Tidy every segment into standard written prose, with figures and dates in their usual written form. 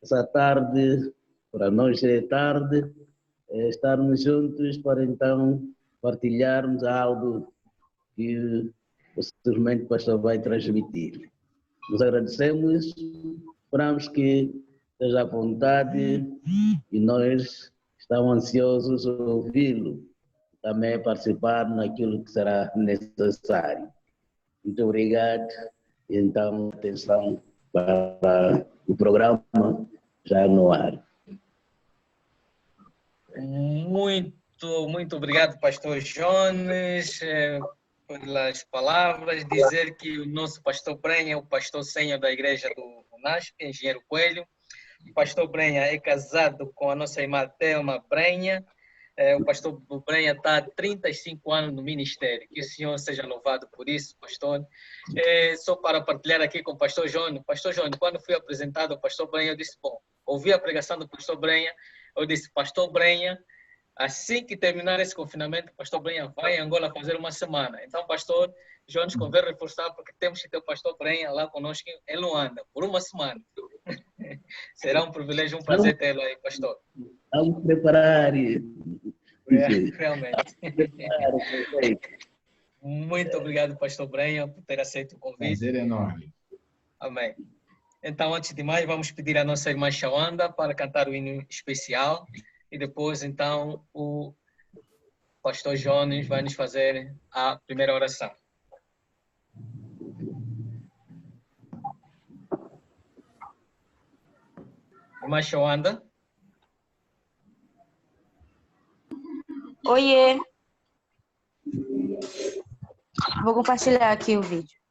essa tarde, para nós é tarde, estarmos juntos para então partilharmos algo que possivelmente o pastor vai transmitir. Nos agradecemos, esperamos que esteja à vontade e nós estamos ansiosos a ouvi-lo, também participar naquilo que será necessário. Muito obrigado. Então, atenção para o programa já no ar. Muito obrigado, pastor Jones, pelas palavras. Dizer que o nosso pastor Brenha é o pastor sênior da igreja do UNASP, engenheiro Coelho. O pastor Brenha é casado com a nossa irmã Thelma Brenha. O pastor Brenha está há 35 anos no ministério. Que o Senhor seja louvado por isso, pastor. Só para partilhar aqui com o pastor Jones. Pastor Jones, quando fui apresentado ao pastor Brenha, eu disse, bom, ouvi a pregação do pastor Brenha, eu disse, pastor Brenha, assim que terminar esse confinamento, o pastor Brenha vai em Angola fazer uma semana. Então, pastor Jones, convém reforçar, porque temos que ter o pastor Brenha lá conosco em Luanda, por uma semana. Será um privilégio, um prazer tê-lo aí, pastor. Vamos preparar. Realmente. Muito obrigado, pastor Brenha, por ter aceito o convite. Prazer enorme. Amém. Então, antes de mais, vamos pedir à nossa irmã Shawanda para cantar o hino especial e depois, então, o pastor Jones vai nos fazer a primeira oração. Irmã Shawanda. Oiê! Vou compartilhar aqui o vídeo.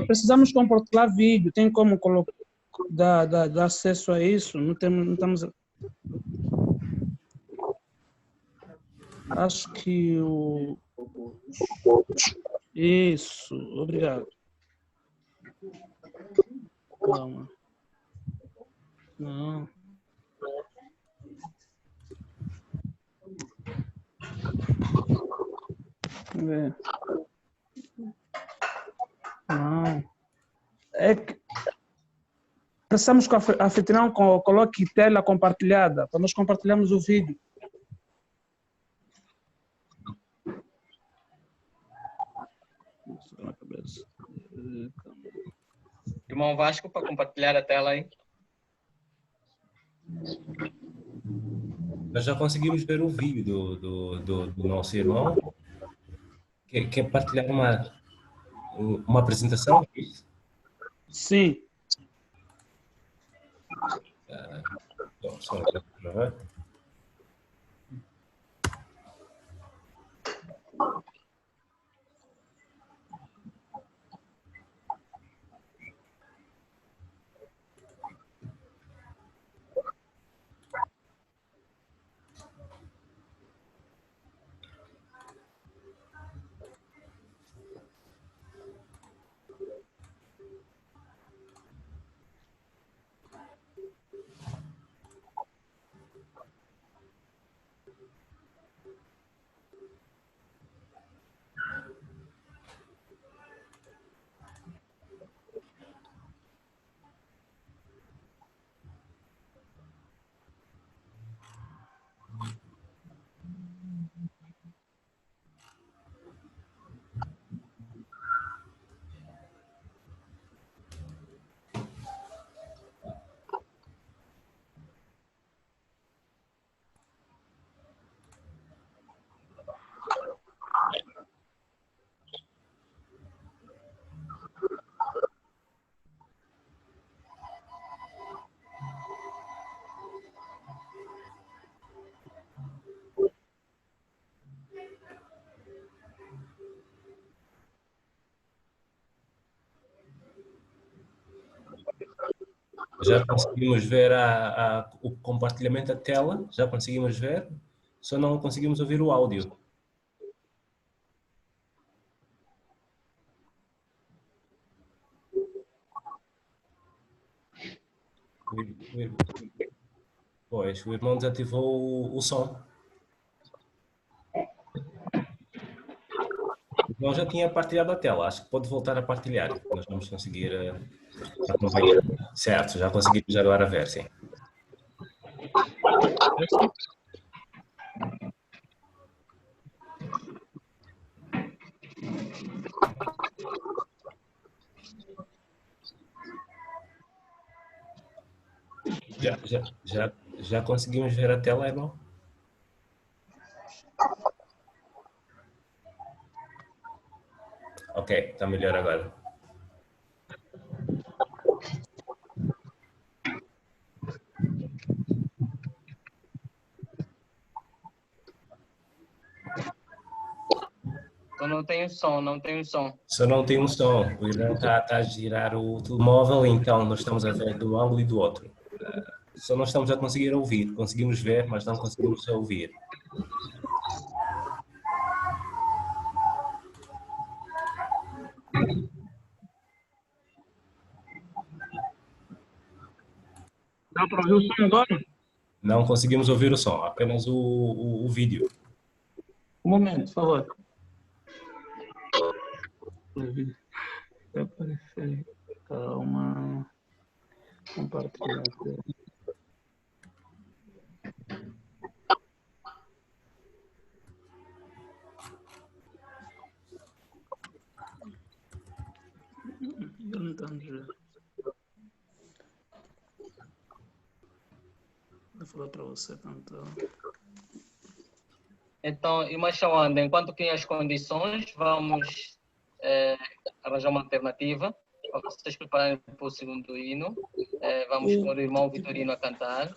Precisamos compartilhar vídeo. Tem como dar acesso a isso? Não estamos. Acho que o. Isso, obrigado. Calma. Não. Vamos ver. Não. É que precisamos que a anfitrião coloque tela compartilhada para nós compartilharmos o vídeo. Irmão Vasco, para compartilhar a tela aí. Nós já conseguimos ver o vídeo do nosso irmão. Quer partilhar uma apresentação? Sim. Só gravar. Já conseguimos ver o compartilhamento da tela, já conseguimos ver, só não conseguimos ouvir o áudio. Pois, o irmão desativou o som. Então já tinha partilhado a tela, acho que pode voltar a partilhar. Nós vamos conseguir acompanhar. Certo, já conseguimos agora ver, sim. Já conseguimos ver a tela, irmão? Ok, está melhor agora. Então não tem o som, não tem o som. Só não tem um som. O irmão está a girar o telemóvel, então nós estamos a ver de um ângulo e do outro. Só não estamos a conseguir ouvir. Conseguimos ver, mas não conseguimos ouvir. Dá para ouvir o som agora? Não conseguimos ouvir o som, apenas o vídeo. Um momento, por favor. Vai aparecer. Calma. Compartilhar. Eu não entendi. Vou falar para você tanto. Então, irmã Shawanda, enquanto cria as condições, vamos arranjar uma alternativa para vocês prepararem para o segundo hino. Vamos pôr o irmão Vitorino a cantar.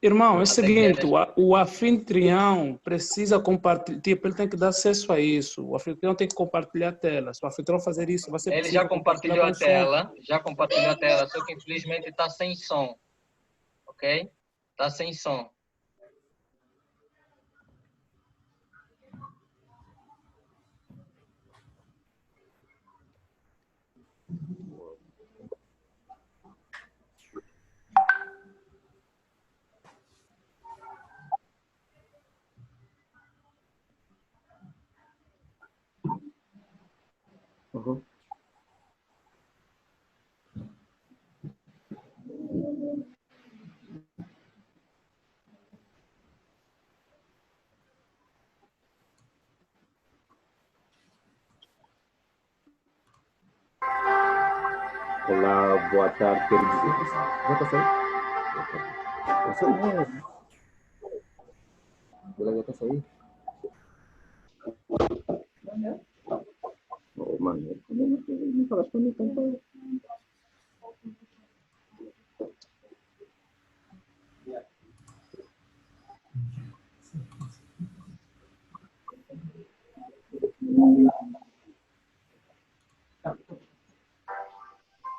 Irmão, é o seguinte, o anfitrião precisa compartilhar, tipo, ele tem que dar acesso a isso. O anfitrião tem que compartilhar a tela. Se o anfitrião fazer isso, vai ser Ele já compartilhou a tela, só que infelizmente está sem som. Ok? Está sem som. Uhum. Olá, boa tarde, quero dizer. Já está saindo? Está saindo. Já está saindo? Oh, mano, não falas para mim também.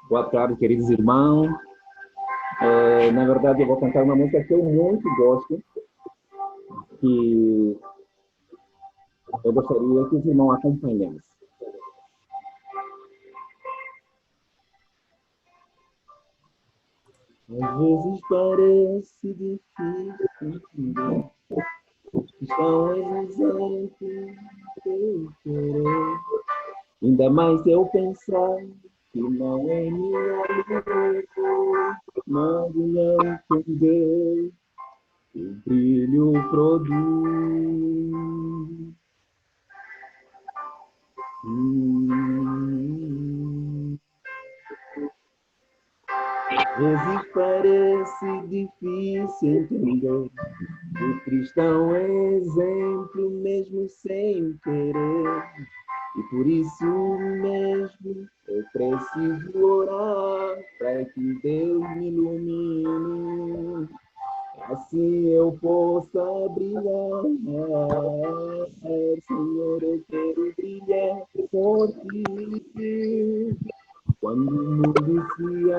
Boa tarde, queridos irmãos. Na verdade, eu vou cantar uma música que eu muito gosto, que eu gostaria que os irmãos acompanhassem. Às vezes parece difícil entender, estão em exemplo que eu querer. Ainda mais eu pensar que não é minha luta, mas não entender que o brilho produz. Às vezes parece difícil entender que o cristão é exemplo mesmo sem querer. E por isso mesmo eu preciso orar para que Deus me ilumine. Assim eu possa brilhar. Senhor, eu quero brilhar por ti. Quando o mundo se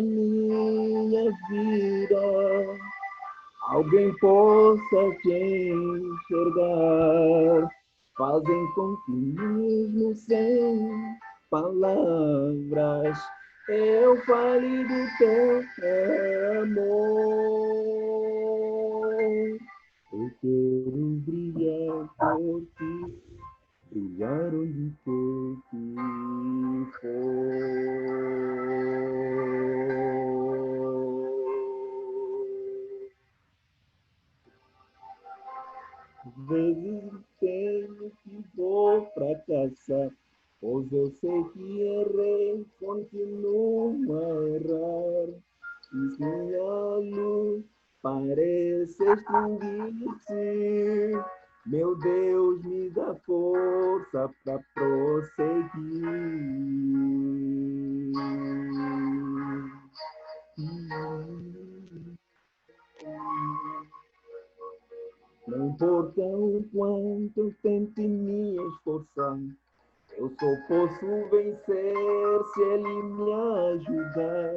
minha vida, alguém possa te enxergar. Fazem com que mesmo sem palavras eu fale do teu amor. Eu quero brilhar por ti, brilhar onde quer que for. Às vezes tenho que vou fracassar, pois eu sei que errei, continuo a errar. E minha luz parece extinguir-se, meu Deus, me dá força para prosseguir. Não importa o quanto eu tente me esforçar, eu só posso vencer se Ele me ajudar.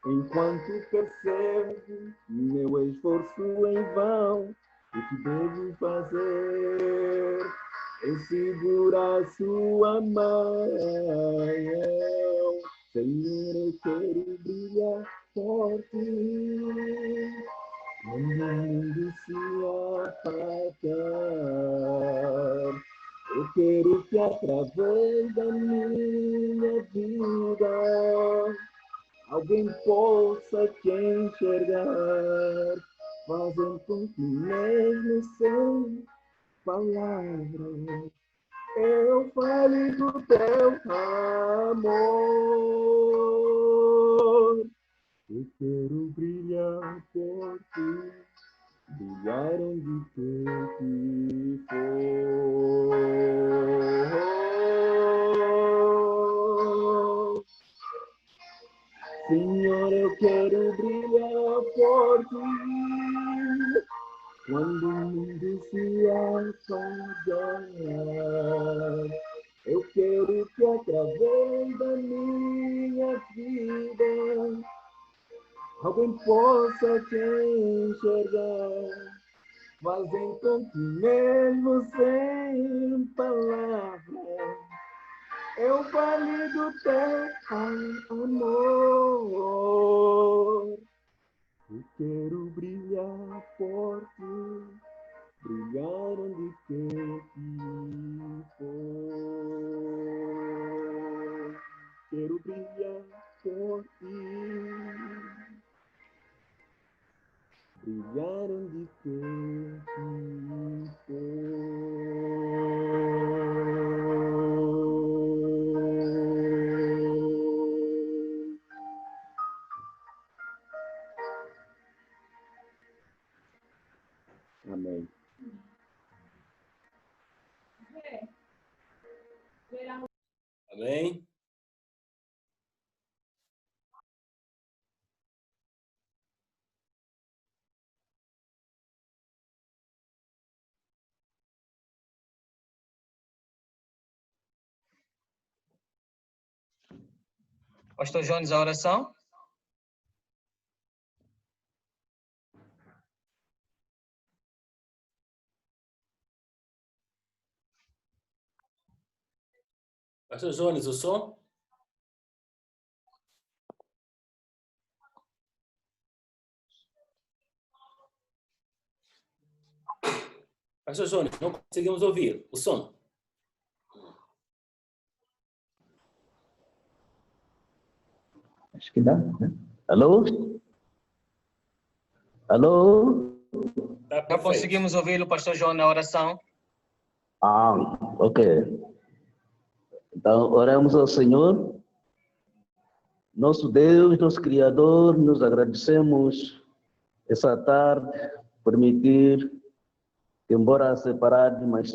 Enquanto percebo meu esforço em vão, o que devo fazer é segurar sua mão. Senhor, eu quero brilhar forte quando o mundo se apagar. Eu quero que através da minha vida alguém possa te enxergar, fazendo com que mesmo sem palavras eu fale do teu amor. Eu quero brilhar por ti, brilhar onde quer que for. Senhor, eu quero brilhar por ti, quando o mundo se apagar. Eu quero que através da minha vida alguém possa te enxergar, fazendo com que mesmo sem palavras eu fale do teu amor. Eu quero brilhar por ti, brilhar onde quer que for. Quero brilhar por ti, brilhar onde quer que for. Amém. Amém? Pastor Jones, a oração? Pastor Jones, o som? Pastor Jones, não conseguimos ouvir o som. Acho que dá, né? Alô? Alô? Tá Já perfeito. conseguimos ouvir o pastor João na oração? Ah, ok. Então, oramos ao Senhor. Nosso Deus, nosso Criador, nos agradecemos essa tarde, permitir que, embora separado, mas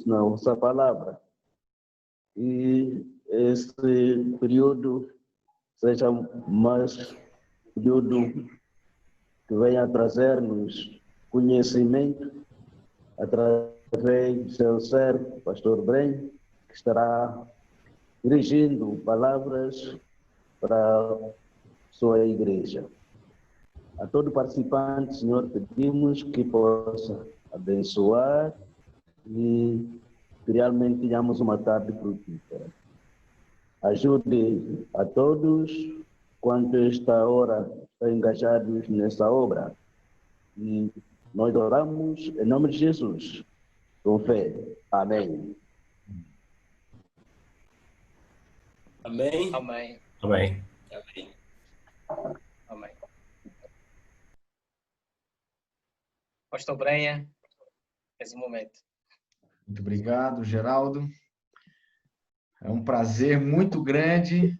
na vossa palavra. E esse período seja mais período que venha trazer-nos conhecimento através do seu servo, pastor Brenho, que estará dirigindo palavras para sua igreja. A todo participante, Senhor, pedimos que possa abençoar e que realmente tenhamos uma tarde frutífera. Ajude a todos quanto esta hora estão engajados nessa obra. E nós oramos em nome de Jesus, com fé. Amém. Amém? Amém. Amém. Amém. Pastor Brenha, esse momento. Muito obrigado, Geraldo. É um prazer muito grande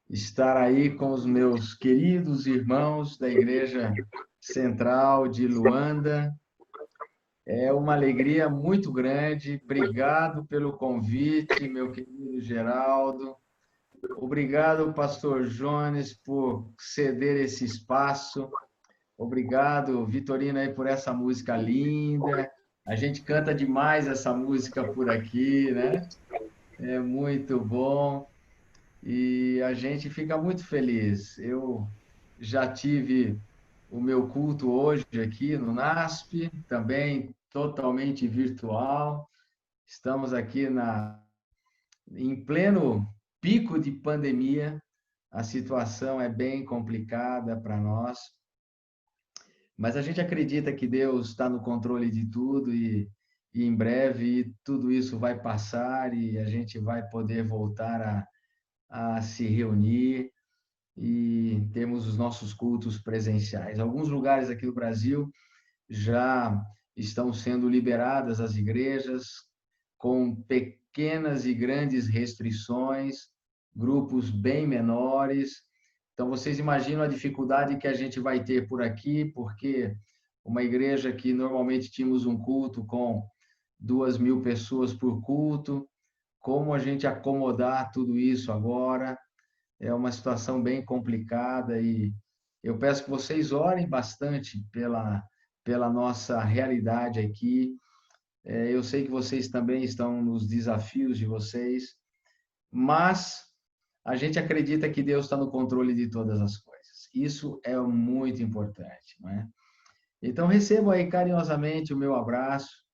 estar aí com os meus queridos irmãos da Igreja Central de Luanda. É uma alegria muito grande. Obrigado pelo convite, meu querido Geraldo. Obrigado, pastor Jones, por ceder esse espaço. Obrigado, Vitorino, aí, por essa música linda. A gente canta demais essa música por aqui, né? É muito bom. E a gente fica muito feliz. Eu já tive o meu culto hoje aqui no NASP, também totalmente virtual. Estamos aqui em pleno pico de pandemia. A situação é bem complicada para nós. Mas a gente acredita que Deus está no controle de tudo e em breve tudo isso vai passar e a gente vai poder voltar a se reunir e temos os nossos cultos presenciais. Alguns lugares aqui no Brasil já estão sendo liberadas as igrejas com pequenas e grandes restrições, grupos bem menores. Então, vocês imaginam a dificuldade que a gente vai ter por aqui, porque uma igreja que normalmente tínhamos um culto com 2.000 pessoas por culto, como a gente acomodar tudo isso agora? É uma situação bem complicada e eu peço que vocês orem bastante pela nossa realidade aqui. Eu sei que vocês também estão nos desafios de vocês, mas a gente acredita que Deus está no controle de todas as coisas. Isso é muito importante, não é? Então, recebam aí carinhosamente o meu abraço,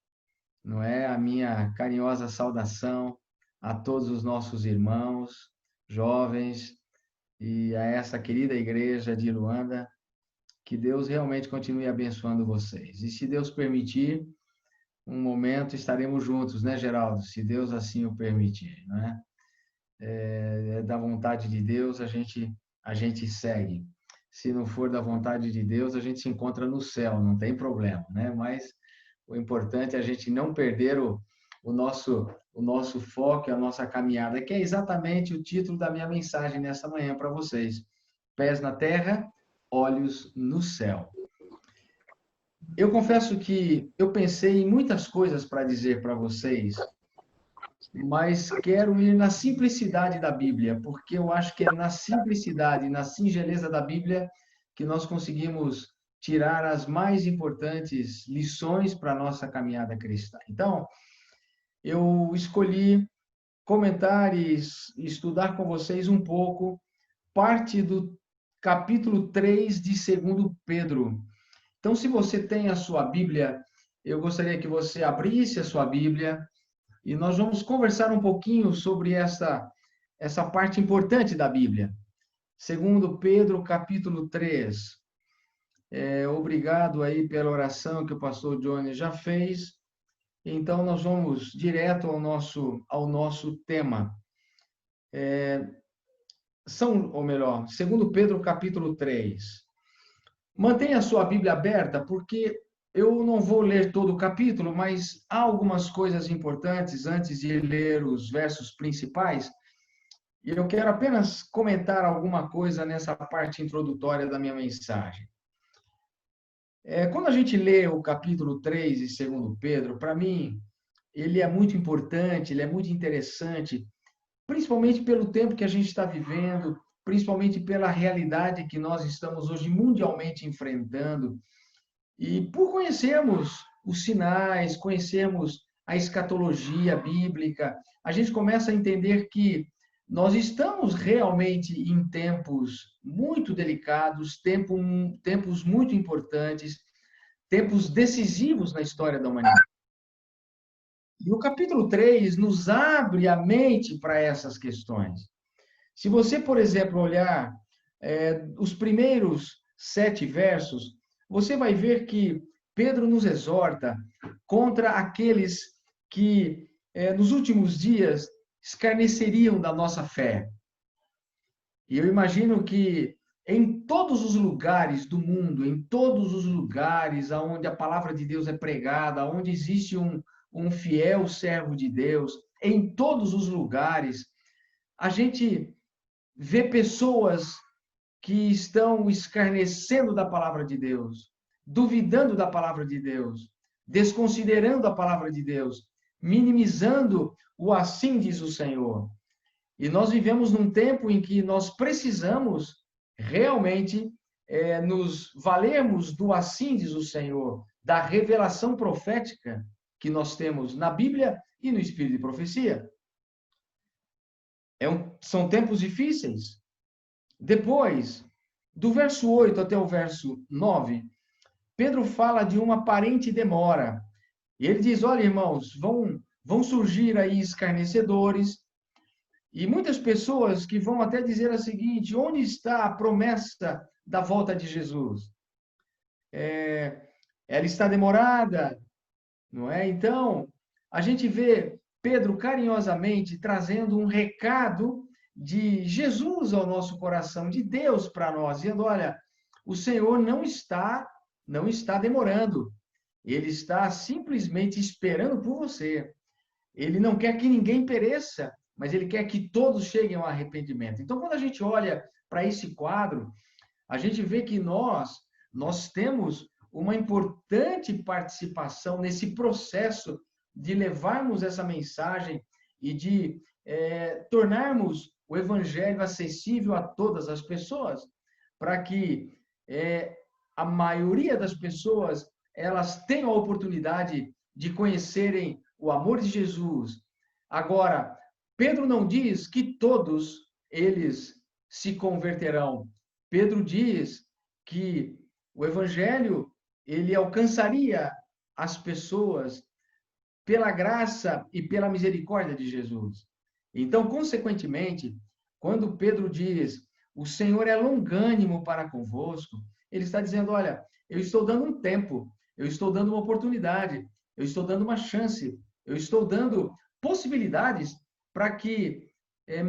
não é? A minha carinhosa saudação a todos os nossos irmãos, jovens, e a essa querida igreja de Luanda, que Deus realmente continue abençoando vocês. E se Deus permitir, um momento estaremos juntos, né, Geraldo? Se Deus assim o permitir, não é? Da vontade de Deus, a gente segue. Se não for da vontade de Deus, a gente se encontra no céu, não tem problema, né? Mas o importante é a gente não perder o nosso foco, a nossa caminhada, que é exatamente o título da minha mensagem nessa manhã para vocês. Pés na terra, olhos no céu. Eu confesso que eu pensei em muitas coisas para dizer para vocês, mas quero ir na simplicidade da Bíblia, porque eu acho que é na simplicidade, na singeleza da Bíblia que nós conseguimos tirar as mais importantes lições para a nossa caminhada cristã. Então, eu escolhi comentar e estudar com vocês um pouco parte do capítulo 3 de 2 Pedro. Então, se você tem a sua Bíblia, eu gostaria que você abrisse a sua Bíblia e nós vamos conversar um pouquinho sobre essa parte importante da Bíblia. 2 Pedro, capítulo 3. Obrigado aí pela oração que o pastor Johnny já fez. Então, nós vamos direto ao nosso tema. 2 Pedro, capítulo 3. Mantenha a sua Bíblia aberta, porque eu não vou ler todo o capítulo, mas há algumas coisas importantes antes de ler os versos principais. E eu quero apenas comentar alguma coisa nessa parte introdutória da minha mensagem. Quando a gente lê o capítulo 3 de 2 Pedro, para mim, ele é muito importante, ele é muito interessante, principalmente pelo tempo que a gente está vivendo, principalmente pela realidade que nós estamos hoje mundialmente enfrentando, e por conhecermos os sinais, conhecermos a escatologia bíblica, a gente começa a entender que nós estamos realmente em tempos muito delicados, tempos muito importantes, tempos decisivos na história da humanidade. E o capítulo 3 nos abre a mente para essas questões. Se você, por exemplo, olhar os primeiros 7 versos, você vai ver que Pedro nos exorta contra aqueles que, nos últimos dias, escarneceriam da nossa fé. E eu imagino que em todos os lugares do mundo, em todos os lugares onde a palavra de Deus é pregada, onde existe um fiel servo de Deus, em todos os lugares, a gente vê pessoas que estão escarnecendo da palavra de Deus, duvidando da palavra de Deus, desconsiderando a palavra de Deus, minimizando o assim diz o Senhor. E nós vivemos num tempo em que nós precisamos realmente nos valermos do assim diz o Senhor, da revelação profética que nós temos na Bíblia e no Espírito de Profecia. São tempos difíceis. Depois, do verso 8 até o verso 9, Pedro fala de uma aparente demora. E ele diz, olha, irmãos, vão surgir aí escarnecedores, e muitas pessoas que vão até dizer o seguinte, onde está a promessa da volta de Jesus? Ela está demorada, não é? Então, a gente vê Pedro carinhosamente trazendo um recado de Jesus ao nosso coração, de Deus para nós, dizendo, olha, o Senhor não está demorando, Ele está simplesmente esperando por você. Ele não quer que ninguém pereça, mas Ele quer que todos cheguem ao arrependimento. Então, quando a gente olha para esse quadro, a gente vê que nós temos uma importante participação nesse processo de levarmos essa mensagem e de tornarmos o evangelho acessível a todas as pessoas, para que a maioria das pessoas elas tenham a oportunidade de conhecerem o amor de Jesus. Agora, Pedro não diz que todos eles se converterão. Pedro diz que o evangelho ele alcançaria as pessoas pela graça e pela misericórdia de Jesus. Então, consequentemente, quando Pedro diz, o Senhor é longânimo para convosco, ele está dizendo, olha, eu estou dando um tempo, eu estou dando uma oportunidade, eu estou dando uma chance, eu estou dando possibilidades para que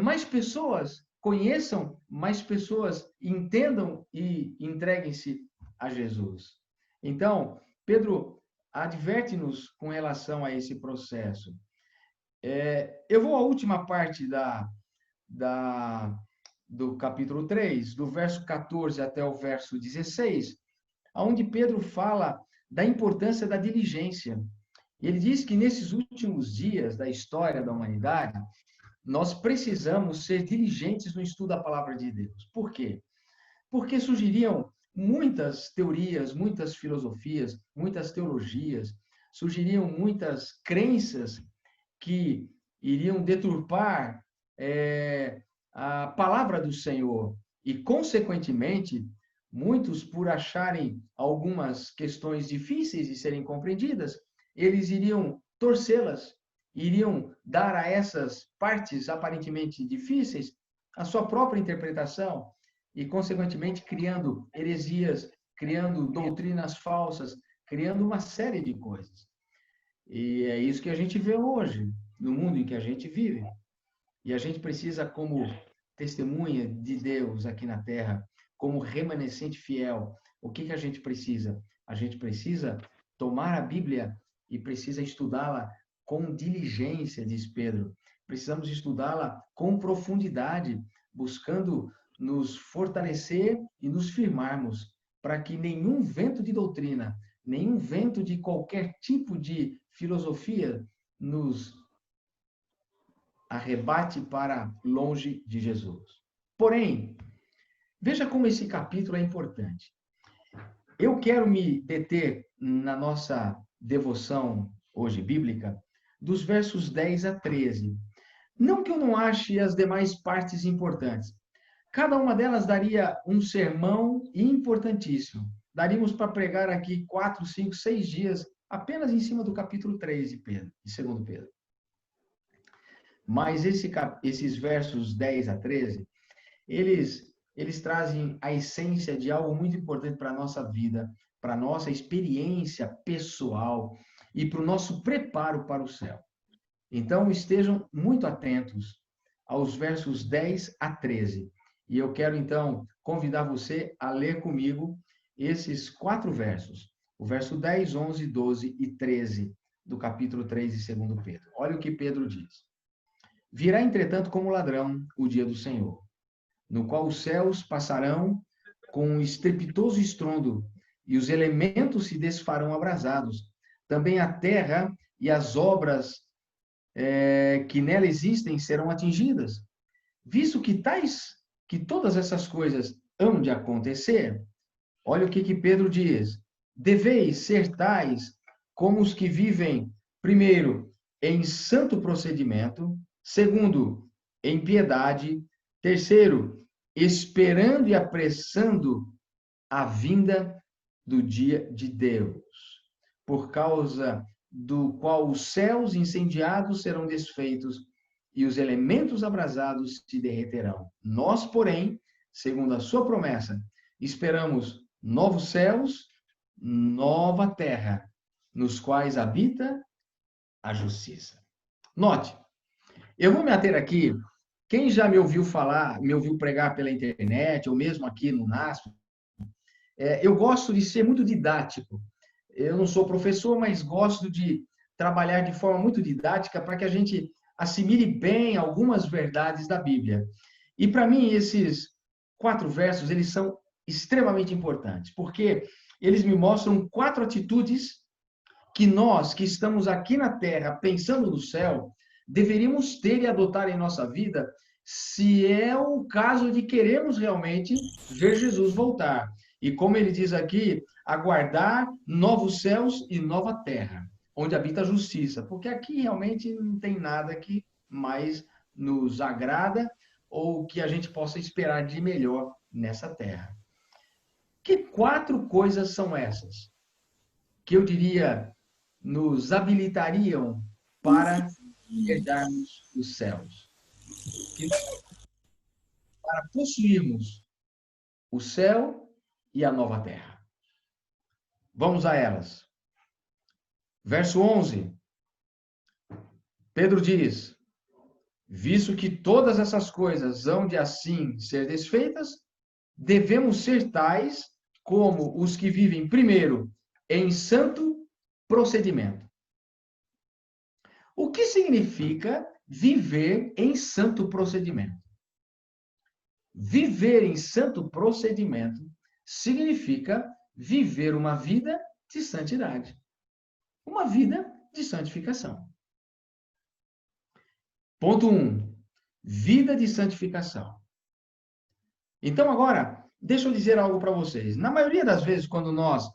mais pessoas conheçam, mais pessoas entendam e entreguem-se a Jesus. Então, Pedro adverte-nos com relação a esse processo. Eu vou à última parte do capítulo 3, do verso 14 até o verso 16, onde Pedro fala da importância da diligência. Ele diz que nesses últimos dias da história da humanidade, nós precisamos ser diligentes no estudo da palavra de Deus. Por quê? Porque surgiriam muitas teorias, muitas filosofias, muitas teologias, surgiriam muitas crenças que iriam deturpar a palavra do Senhor. E, consequentemente, muitos, por acharem algumas questões difíceis de serem compreendidas, eles iriam torcê-las, iriam dar a essas partes aparentemente difíceis a sua própria interpretação e, consequentemente, criando heresias, criando doutrinas falsas, criando uma série de coisas. E é isso que a gente vê hoje, no mundo em que a gente vive. E a gente precisa, como testemunha de Deus aqui na Terra, como remanescente fiel, o que a gente precisa? A gente precisa tomar a Bíblia e precisa estudá-la com diligência, diz Pedro. Precisamos estudá-la com profundidade, buscando nos fortalecer e nos firmarmos, para que nenhum vento de doutrina, nenhum vento de qualquer tipo de filosofia nos arrebate para longe de Jesus. Porém, veja como esse capítulo é importante. Eu quero me deter na nossa devoção hoje bíblica dos versos 10 a 13. Não que eu não ache as demais partes importantes. Cada uma delas daria um sermão importantíssimo. Daríamos para pregar aqui 4, 5, 6 dias apenas em cima do capítulo 3 de Pedro, de 2 Pedro. Mas esses versos 10 a 13, eles trazem a essência de algo muito importante para a nossa vida, para a nossa experiência pessoal e para o nosso preparo para o céu. Então, estejam muito atentos aos versos 10 a 13. E eu quero, então, convidar você a ler comigo esses 4 versos. O verso 10, 11, 12 e 13 do capítulo 3 de 2 Pedro. Olha o que Pedro diz. Virá, entretanto, como ladrão o dia do Senhor, no qual os céus passarão com um estrepitoso estrondo, e os elementos se desfarão abrasados. Também a terra e as obras que nela existem serão atingidas. Visto que todas essas coisas hão de acontecer, olha o que Pedro diz. Deveis ser tais como os que vivem, primeiro, em santo procedimento, segundo, em piedade, terceiro, esperando e apressando a vinda do dia de Deus, por causa do qual os céus incendiados serão desfeitos e os elementos abrasados se derreterão. Nós, porém, segundo a sua promessa, esperamos novos céus, nova terra, nos quais habita a justiça. Note, eu vou me ater aqui, quem já me ouviu falar, me ouviu pregar pela internet, ou mesmo aqui no NASP, eu gosto de ser muito didático. Eu não sou professor, mas gosto de trabalhar de forma muito didática para que a gente assimile bem algumas verdades da Bíblia. E para mim, esses 4 versos, eles são extremamente importantes, porque eles me mostram 4 atitudes que nós, que estamos aqui na Terra, pensando no céu, deveríamos ter e adotar em nossa vida, se é o caso de queremos realmente ver Jesus voltar. E como ele diz aqui, aguardar novos céus e nova terra, onde habita a justiça, porque aqui realmente não tem nada que mais nos agrada ou que a gente possa esperar de melhor nessa terra. Que 4 coisas são essas? Que eu diria nos habilitariam para herdarmos os céus. Para possuirmos o céu e a nova terra. Vamos a elas. Verso 11. Pedro diz, visto que todas essas coisas hão de assim ser desfeitas, devemos ser tais como os que vivem primeiro em santo procedimento. O que significa viver em santo procedimento? Viver em santo procedimento significa viver uma vida de santidade. Uma vida de santificação. Ponto 1. Vida de santificação. Então, agora, deixa eu dizer algo para vocês. Na maioria das vezes, quando nós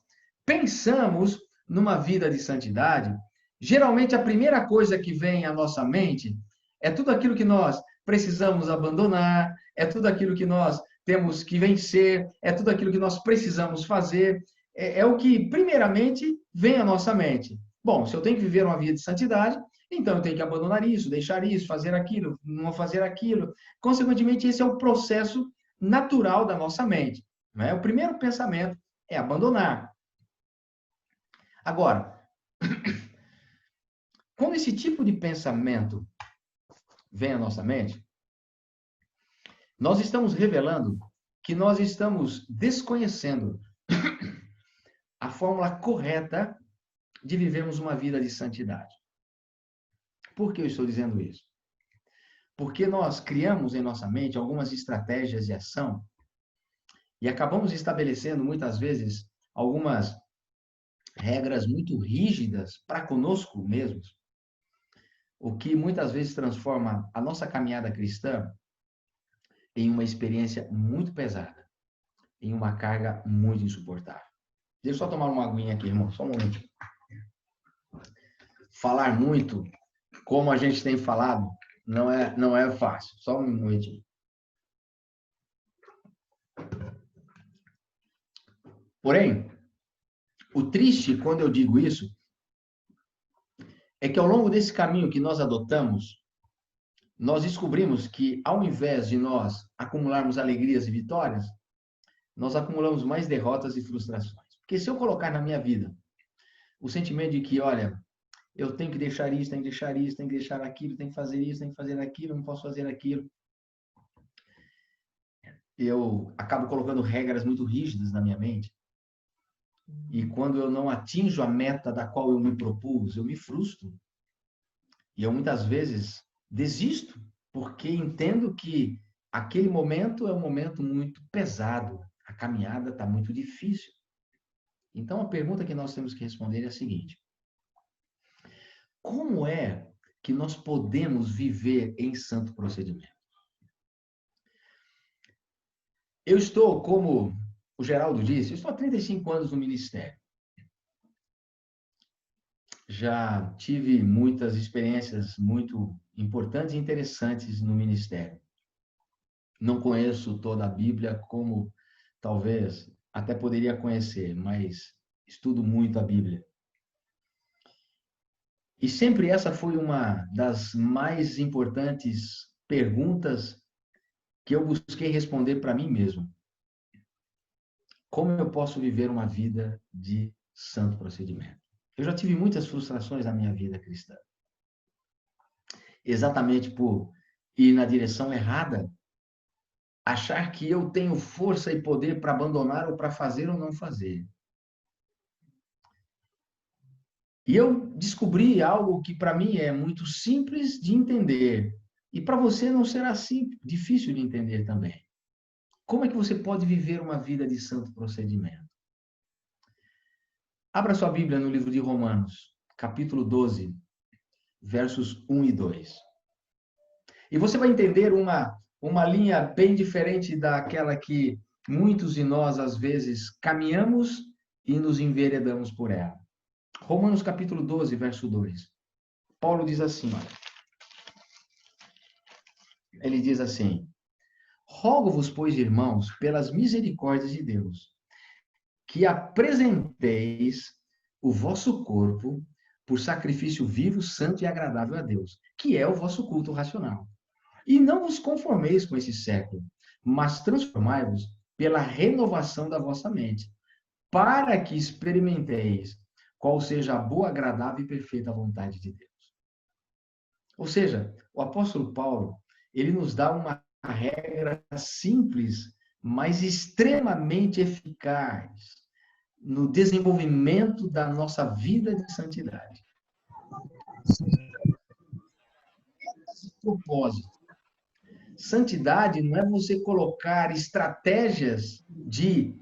pensamos numa vida de santidade, geralmente a primeira coisa que vem à nossa mente é tudo aquilo que nós precisamos abandonar, é tudo aquilo que nós temos que vencer, é tudo aquilo que nós precisamos fazer, é o que primeiramente vem à nossa mente. Bom, se eu tenho que viver uma vida de santidade, então eu tenho que abandonar isso, deixar isso, fazer aquilo, não fazer aquilo. Consequentemente, esse é o processo natural da nossa mente. Não é? O primeiro pensamento é abandonar. Agora, quando esse tipo de pensamento vem à nossa mente, nós estamos revelando que nós estamos desconhecendo a fórmula correta de vivermos uma vida de santidade. Por que eu estou dizendo isso? Porque nós criamos em nossa mente algumas estratégias de ação e acabamos estabelecendo muitas vezes algumas regras muito rígidas para conosco mesmos, o que muitas vezes transforma a nossa caminhada cristã em uma experiência muito pesada, em uma carga muito insuportável. Deixa eu só tomar uma aguinha aqui, irmão, só um momento. Falar muito, como a gente tem falado, não é fácil. Só um momentinho. Porém, o triste, quando eu digo isso, é que ao longo desse caminho que nós adotamos, nós descobrimos que, ao invés de nós acumularmos alegrias e vitórias, nós acumulamos mais derrotas e frustrações. Porque se eu colocar na minha vida o sentimento de que, olha, eu tenho que deixar isso, tenho que deixar isso, tenho que deixar aquilo, tenho que fazer isso, tenho que fazer aquilo, não posso fazer aquilo, eu acabo colocando regras muito rígidas na minha mente. E quando eu não atinjo a meta da qual eu me propus, eu me frustro. E eu muitas vezes desisto, porque entendo que aquele momento é um momento muito pesado. A caminhada está muito difícil. Então, a pergunta que nós temos que responder é a seguinte: como é que nós podemos viver em santo procedimento? Eu estou, como o Geraldo disse, eu estou há 35 anos no ministério. Já tive muitas experiências muito importantes e interessantes no ministério. Não conheço toda a Bíblia como talvez até poderia conhecer, mas estudo muito a Bíblia. E sempre essa foi uma das mais importantes perguntas que eu busquei responder para mim mesmo. Como eu posso viver uma vida de santo procedimento? Eu já tive muitas frustrações na minha vida cristã. Exatamente por ir na direção errada, achar que eu tenho força e poder para abandonar ou para fazer ou não fazer. E eu descobri algo que para mim é muito simples de entender. E para você não será assim difícil de entender também. Como é que você pode viver uma vida de santo procedimento? Abra sua Bíblia no livro de Romanos, capítulo 12, versos 1 e 2. E você vai entender uma linha bem diferente daquela que muitos de nós, às vezes, caminhamos e nos enveredamos por ela. Romanos, capítulo 12, verso 2. Paulo diz assim, olha. Ele diz assim: rogo-vos, pois, irmãos, pelas misericórdias de Deus, que apresenteis o vosso corpo por sacrifício vivo, santo e agradável a Deus, que é o vosso culto racional. E não vos conformeis com esse século, mas transformai-vos pela renovação da vossa mente, para que experimenteis qual seja a boa, agradável e perfeita vontade de Deus. Ou seja, o apóstolo Paulo, ele nos dá uma regra simples, mas extremamente eficaz no desenvolvimento da nossa vida de santidade. Esse propósito. Santidade não é você colocar estratégias de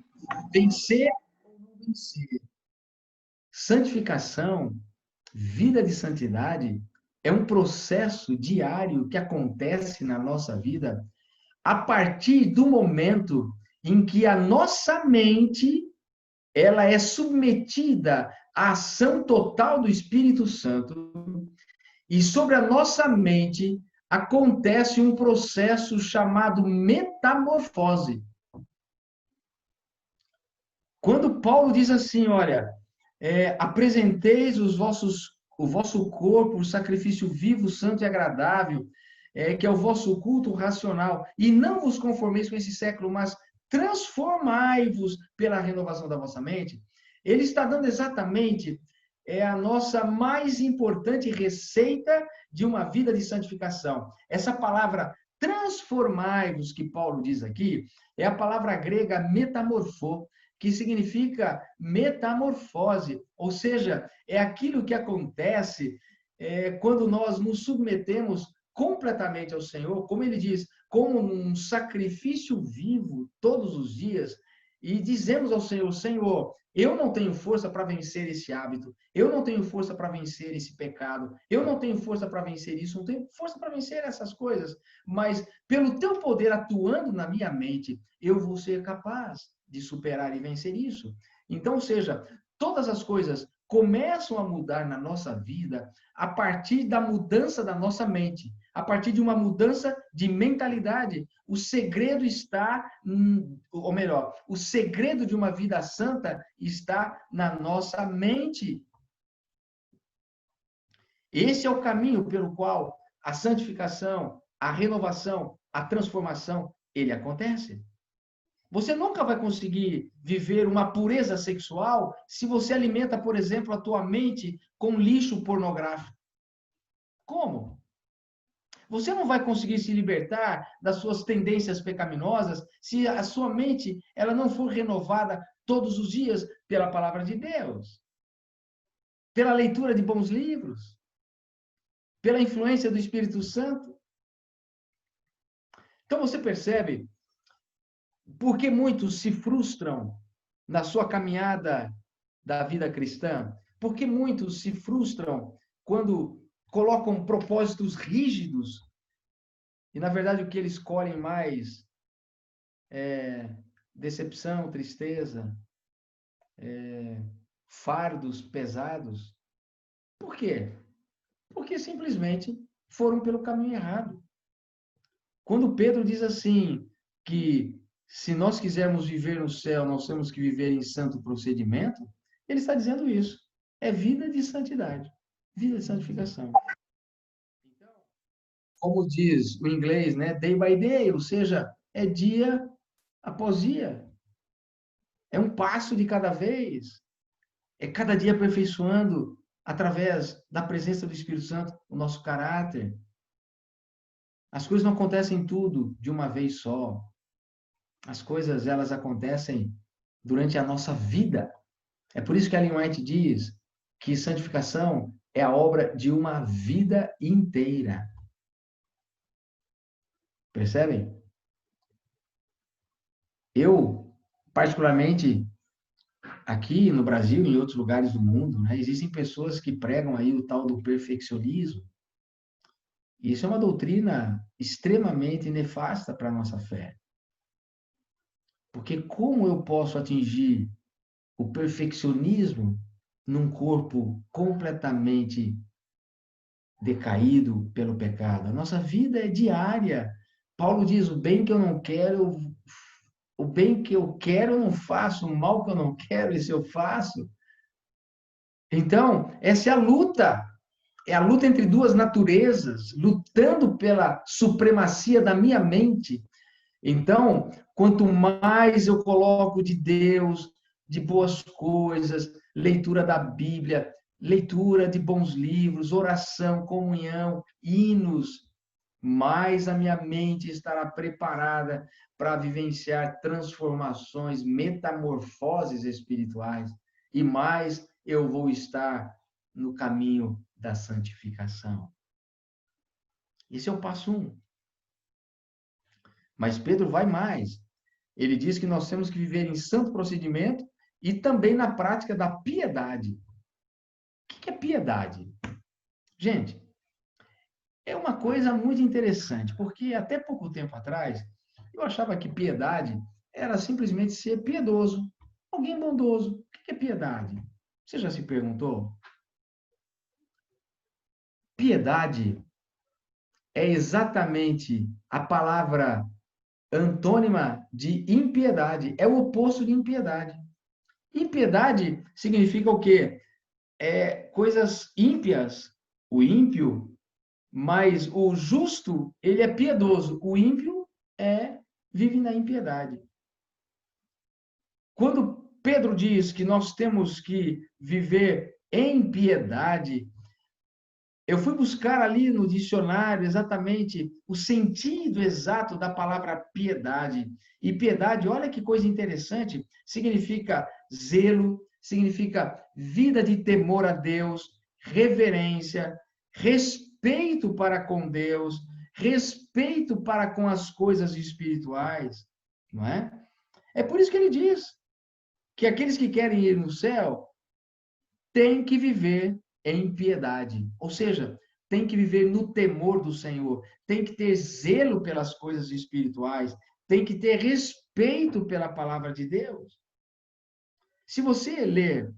vencer ou não vencer. Santificação, vida de santidade, é um processo diário que acontece na nossa vida a partir do momento em que a nossa mente ela é submetida à ação total do Espírito Santo e sobre a nossa mente acontece um processo chamado metamorfose. Quando Paulo diz assim, olha, apresenteis o vosso corpo, o sacrifício vivo, santo e agradável, que é o vosso culto racional, e não vos conformeis com esse século, mas transformai-vos pela renovação da vossa mente, ele está dando exatamente a nossa mais importante receita de uma vida de santificação. Essa palavra transformai-vos, que Paulo diz aqui, é a palavra grega metamorfô, que significa metamorfose, ou seja, é aquilo que acontece quando nós nos submetemos completamente ao Senhor, como ele diz, como um sacrifício vivo todos os dias, e dizemos ao Senhor, Senhor, eu não tenho força para vencer esse hábito, eu não tenho força para vencer esse pecado, eu não tenho força para vencer isso, não tenho força para vencer essas coisas, mas pelo teu poder atuando na minha mente, eu vou ser capaz de superar e vencer isso. Então, ou seja, todas as coisas começam a mudar na nossa vida a partir da mudança da nossa mente, a partir de uma mudança de mentalidade. O segredo está, ou melhor, o segredo de uma vida santa está na nossa mente. Esse é o caminho pelo qual a santificação, a renovação, a transformação, ele acontece. Você nunca vai conseguir viver uma pureza sexual se você alimenta, por exemplo, a tua mente com lixo pornográfico. Como? Você não vai conseguir se libertar das suas tendências pecaminosas se a sua mente ela não for renovada todos os dias pela palavra de Deus, pela leitura de bons livros, pela influência do Espírito Santo. Então você percebe por que muitos se frustram na sua caminhada da vida cristã? Por que muitos se frustram quando colocam propósitos rígidos e, na verdade, o que eles colhem mais é decepção, tristeza, fardos pesados? Por quê? Porque simplesmente foram pelo caminho errado. Quando Pedro diz assim, que se nós quisermos viver no céu, nós temos que viver em santo procedimento, ele está dizendo isso. É vida de santidade, vida de santificação. Então, como diz o inglês, né? Day by day, ou seja, é dia após dia. É um passo de cada vez. É cada dia aperfeiçoando, através da presença do Espírito Santo, o nosso caráter. As coisas não acontecem tudo de uma vez só. As coisas, elas acontecem durante a nossa vida. É por isso que Ellen White diz que santificação é a obra de uma vida inteira. Percebem? Eu, particularmente, aqui no Brasil e em outros lugares do mundo, né, existem pessoas que pregam aí o tal do perfeccionismo. E isso é uma doutrina extremamente nefasta para a nossa fé. Porque como eu posso atingir o perfeccionismo num corpo completamente decaído pelo pecado? A nossa vida é diária. Paulo diz, o bem que eu não quero, o bem que eu quero eu não faço, o mal que eu não quero, esse eu faço. Então, essa é a luta. É a luta entre duas naturezas, lutando pela supremacia da minha mente. Então, quanto mais eu coloco de Deus, de boas coisas, leitura da Bíblia, leitura de bons livros, oração, comunhão, hinos, mais a minha mente estará preparada para vivenciar transformações, metamorfoses espirituais, e mais eu vou estar no caminho da santificação. Esse é o passo 1. Mas Pedro vai mais. Ele diz que nós temos que viver em santo procedimento e também na prática da piedade. O que é piedade? Gente, é uma coisa muito interessante, porque até pouco tempo atrás, eu achava que piedade era simplesmente ser piedoso, alguém bondoso. O que é piedade? Você já se perguntou? Piedade é exatamente a palavra antônima de impiedade, é o oposto de impiedade. Impiedade significa o quê? É coisas ímpias, o ímpio, mas o justo, ele é piedoso, o ímpio vive na impiedade. Quando Pedro diz que nós temos que viver em piedade, eu fui buscar ali no dicionário exatamente o sentido exato da palavra piedade. E piedade, olha que coisa interessante, significa zelo, significa vida de temor a Deus, reverência, respeito para com Deus, respeito para com as coisas espirituais, não é? É por isso que ele diz que aqueles que querem ir no céu têm que viver em piedade, ou seja, tem que viver no temor do Senhor, tem que ter zelo pelas coisas espirituais, tem que ter respeito pela palavra de Deus. Se você ler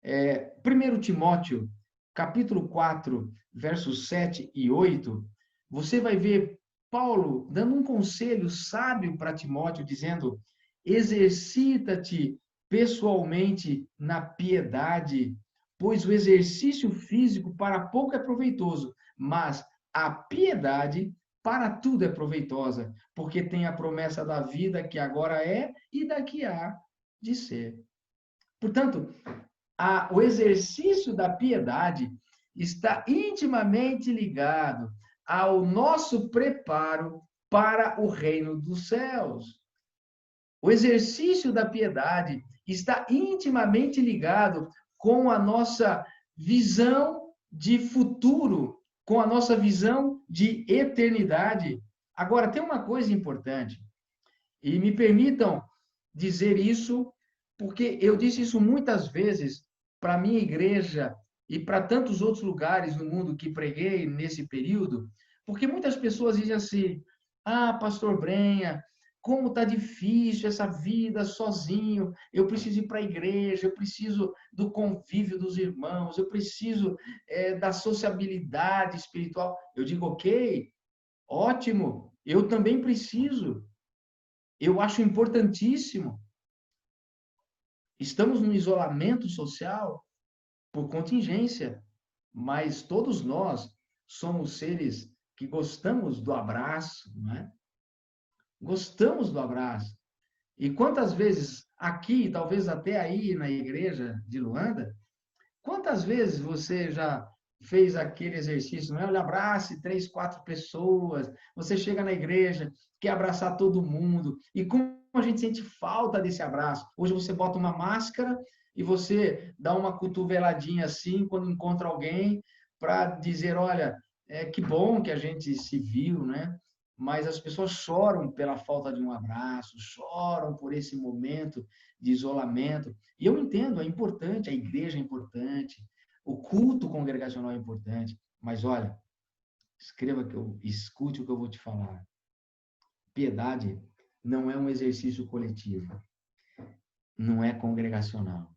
1 Timóteo, capítulo 4, versos 7 e 8, você vai ver Paulo dando um conselho sábio para Timóteo, dizendo: exercita-te pessoalmente na piedade, pois o exercício físico para pouco é proveitoso, mas a piedade para tudo é proveitosa, porque tem a promessa da vida que agora é e da que há de ser. Portanto, o exercício da piedade está intimamente ligado ao nosso preparo para o reino dos céus. O exercício da piedade está intimamente ligado com a nossa visão de futuro, com a nossa visão de eternidade. Agora, tem uma coisa importante, e me permitam dizer isso, porque eu disse isso muitas vezes para a minha igreja e para tantos outros lugares no mundo que preguei nesse período, porque muitas pessoas dizem assim: ah, pastor Brenha, como está difícil essa vida sozinho, eu preciso ir para a igreja, eu preciso do convívio dos irmãos, eu preciso da sociabilidade espiritual. Eu digo, ok, ótimo, eu também preciso, eu acho importantíssimo. Estamos no isolamento social por contingência, mas todos nós somos seres que gostamos do abraço, não é? Gostamos do abraço. E quantas vezes aqui, talvez até aí na igreja de Luanda, quantas vezes você já fez aquele exercício, não é? Olha, abrace 3, 4 pessoas, você chega na igreja, quer abraçar todo mundo, e como a gente sente falta desse abraço. Hoje você bota uma máscara e você dá uma cotoveladinha assim quando encontra alguém para dizer, olha, que bom que a gente se viu, né? Mas as pessoas choram pela falta de um abraço, choram por esse momento de isolamento. E eu entendo, é importante, a igreja é importante, o culto congregacional é importante, mas olha, escute o que eu vou te falar. Piedade não é um exercício coletivo, não é congregacional.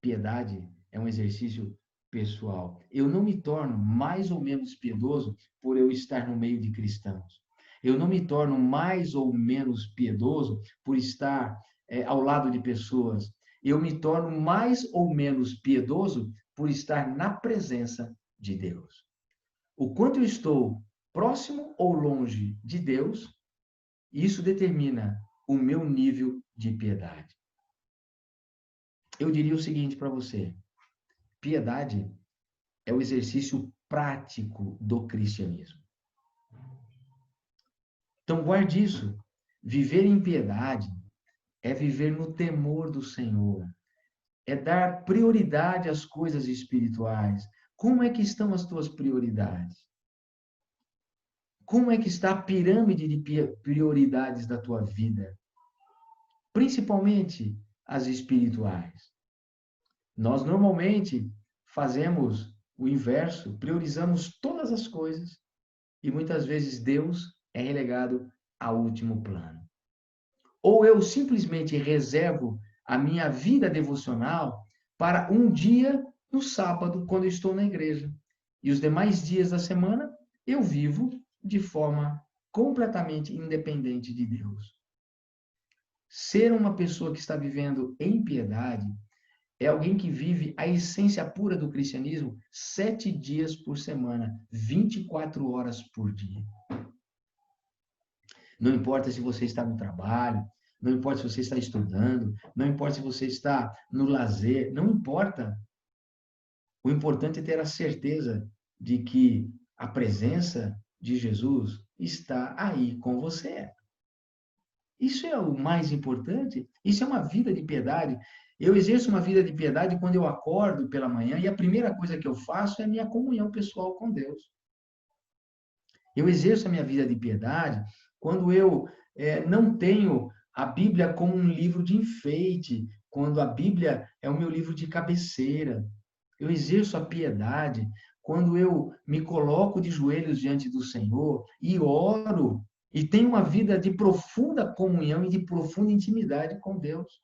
Piedade é um exercício pessoal. Eu não me torno mais ou menos piedoso por eu estar no meio de cristãos. Eu não me torno mais ou menos piedoso por estar ao lado de pessoas. Eu me torno mais ou menos piedoso por estar na presença de Deus. O quanto eu estou próximo ou longe de Deus, isso determina o meu nível de piedade. Eu diria o seguinte para você: piedade é o exercício prático do cristianismo. Então, guarde isso. Viver em piedade é viver no temor do Senhor. É dar prioridade às coisas espirituais. Como é que estão as tuas prioridades? Como é que está a pirâmide de prioridades da tua vida? Principalmente as espirituais. Nós normalmente fazemos o inverso, priorizamos todas as coisas e muitas vezes Deus é relegado a último plano. Ou eu simplesmente reservo a minha vida devocional para um dia no sábado, quando eu estou na igreja. E os demais dias da semana eu vivo de forma completamente independente de Deus. Ser uma pessoa que está vivendo em piedade é alguém que vive a essência pura do cristianismo 7 dias por semana, 24 horas por dia. Não importa se você está no trabalho, não importa se você está estudando, não importa se você está no lazer, não importa. O importante é ter a certeza de que a presença de Jesus está aí com você. Isso é o mais importante. Isso é uma vida de piedade. Eu exerço uma vida de piedade quando eu acordo pela manhã e a primeira coisa que eu faço é a minha comunhão pessoal com Deus. Eu exerço a minha vida de piedade quando eu não tenho a Bíblia como um livro de enfeite, quando a Bíblia é o meu livro de cabeceira. Eu exerço a piedade quando eu me coloco de joelhos diante do Senhor e oro e tenho uma vida de profunda comunhão e de profunda intimidade com Deus.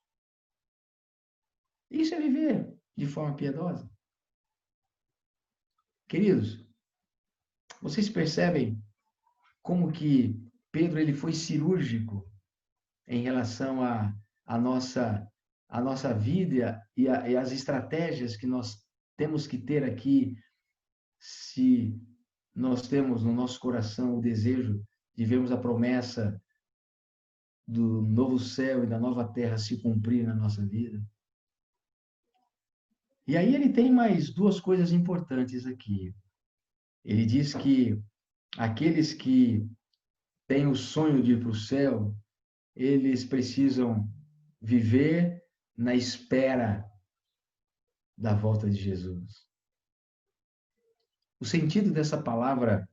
Isso é viver de forma piedosa. Queridos, vocês percebem como que Pedro ele foi cirúrgico em relação à nossa vida e as estratégias que nós temos que ter aqui, se nós temos no nosso coração o desejo de vermos a promessa do novo céu e da nova terra se cumprir na nossa vida. E aí ele tem mais duas coisas importantes aqui. Ele diz que aqueles que têm o sonho de ir para o céu, eles precisam viver na espera da volta de Jesus. O sentido dessa palavra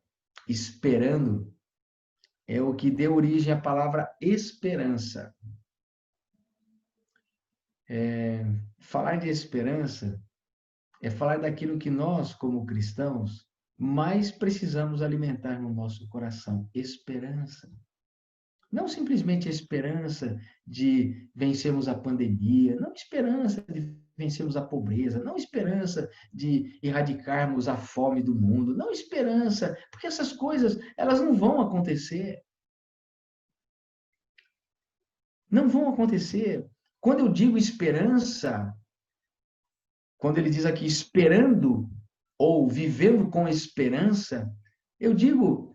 esperando é o que deu origem à palavra esperança. Falar de esperança é falar daquilo que nós, como cristãos, mais precisamos alimentar no nosso coração. Esperança. Não simplesmente a esperança de vencermos a pandemia, não esperança de vencermos a pobreza, não esperança de erradicarmos a fome do mundo, não esperança, porque essas coisas, elas não vão acontecer. Não vão acontecer. Quando eu digo esperança, quando ele diz aqui esperando ou vivendo com esperança, eu digo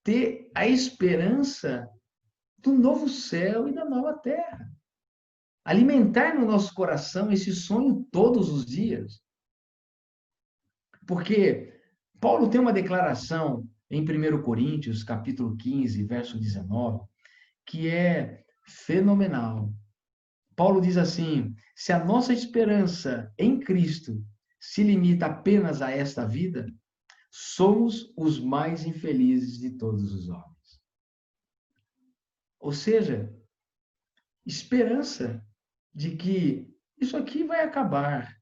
ter a esperança do novo céu e da nova terra. Alimentar no nosso coração esse sonho todos os dias. Porque Paulo tem uma declaração em 1 Coríntios, capítulo 15, verso 19, que é fenomenal. Paulo diz assim: se a nossa esperança em Cristo se limita apenas a esta vida, somos os mais infelizes de todos os homens. Ou seja, esperança de que isso aqui vai acabar.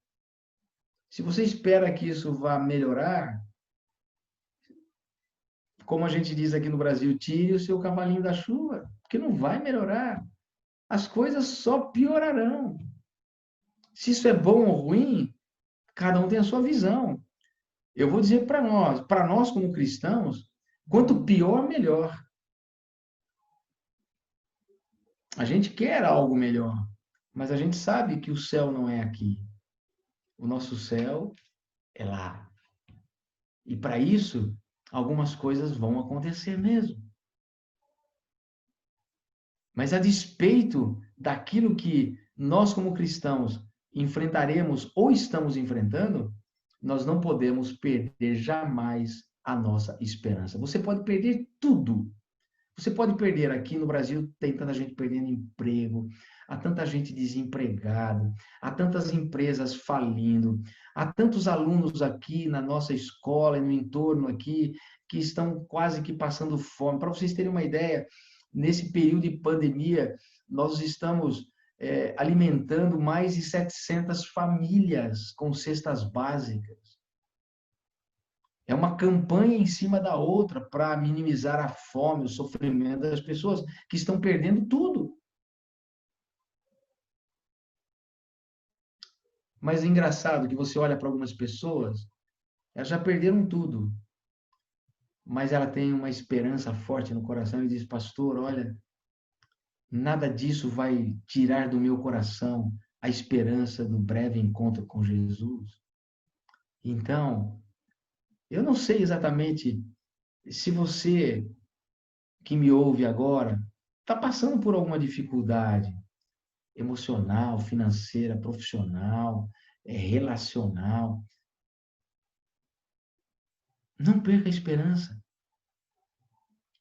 Se você espera que isso vá melhorar, como a gente diz aqui no Brasil, tire o seu cavalinho da chuva, porque não vai melhorar. As coisas só piorarão. Se isso é bom ou ruim, cada um tem a sua visão. Eu vou dizer para nós como cristãos, quanto pior, melhor. A gente quer algo melhor, mas a gente sabe que o céu não é aqui. O nosso céu é lá. E para isso, algumas coisas vão acontecer mesmo. Mas a despeito daquilo que nós como cristãos enfrentaremos ou estamos enfrentando, nós não podemos perder jamais a nossa esperança. Você pode perder tudo. Você pode perder aqui no Brasil, tem tanta gente perdendo emprego, há tanta gente desempregada, há tantas empresas falindo, há tantos alunos aqui na nossa escola e no entorno aqui que estão quase que passando fome. Para vocês terem uma ideia, nesse período de pandemia, nós estamos alimentando mais de 700 famílias com cestas básicas. É uma campanha em cima da outra para minimizar a fome, o sofrimento das pessoas que estão perdendo tudo. Mas é engraçado que você olha para algumas pessoas, elas já perderam tudo, mas ela tem uma esperança forte no coração e diz: pastor, olha, nada disso vai tirar do meu coração a esperança do breve encontro com Jesus. Então, eu não sei exatamente se você que me ouve agora está passando por alguma dificuldade emocional, financeira, profissional, relacional. Não perca a esperança.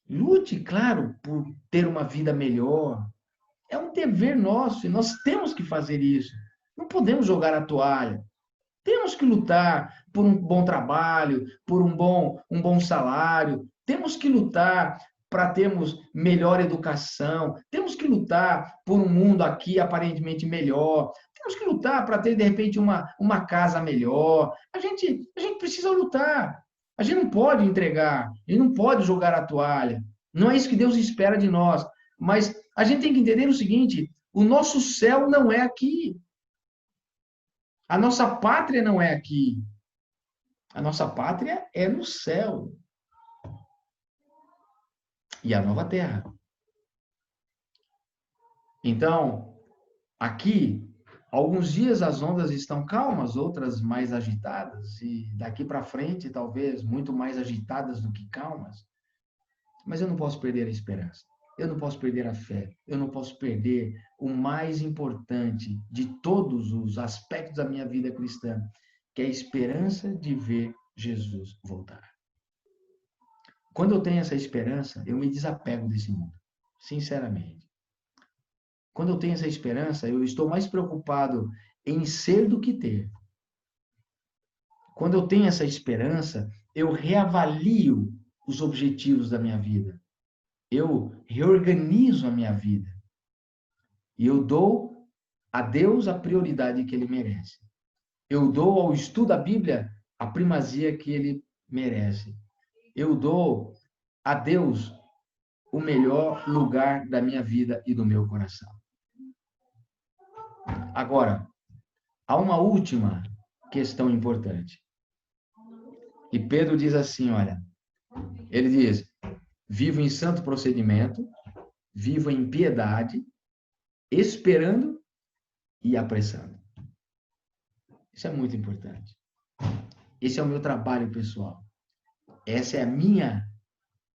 Lute, claro, por ter uma vida melhor. É um dever nosso e nós temos que fazer isso. Não podemos jogar a toalha. Temos que lutar por um bom trabalho, por um bom salário. Temos que lutar para termos melhor educação. Temos que lutar por um mundo aqui aparentemente melhor. Temos que lutar para ter, de repente, uma casa melhor. A gente precisa lutar. A gente não pode entregar. A gente não pode jogar a toalha. Não é isso que Deus espera de nós. Mas a gente tem que entender o seguinte: o nosso céu não é aqui. A nossa pátria não é aqui. A nossa pátria é no céu. E a nova terra. Então, aqui, alguns dias as ondas estão calmas, outras mais agitadas, e daqui para frente, talvez, muito mais agitadas do que calmas. Mas eu não posso perder a esperança. Eu não posso perder a fé. Eu não posso perder o mais importante de todos os aspectos da minha vida cristã, que é a esperança de ver Jesus voltar. Quando eu tenho essa esperança, eu me desapego desse mundo, sinceramente. Quando eu tenho essa esperança, eu estou mais preocupado em ser do que ter. Quando eu tenho essa esperança, eu reavalio os objetivos da minha vida. Eu reorganizo a minha vida. E eu dou a Deus a prioridade que Ele merece. Eu dou ao estudo da Bíblia a primazia que Ele merece. Eu dou a Deus o melhor lugar da minha vida e do meu coração. Agora, há uma última questão importante. E Pedro diz assim, olha, ele diz, vivo em santo procedimento, vivo em piedade, esperando e apressando. Isso é muito importante. Esse é o meu trabalho pessoal. Essa é a minha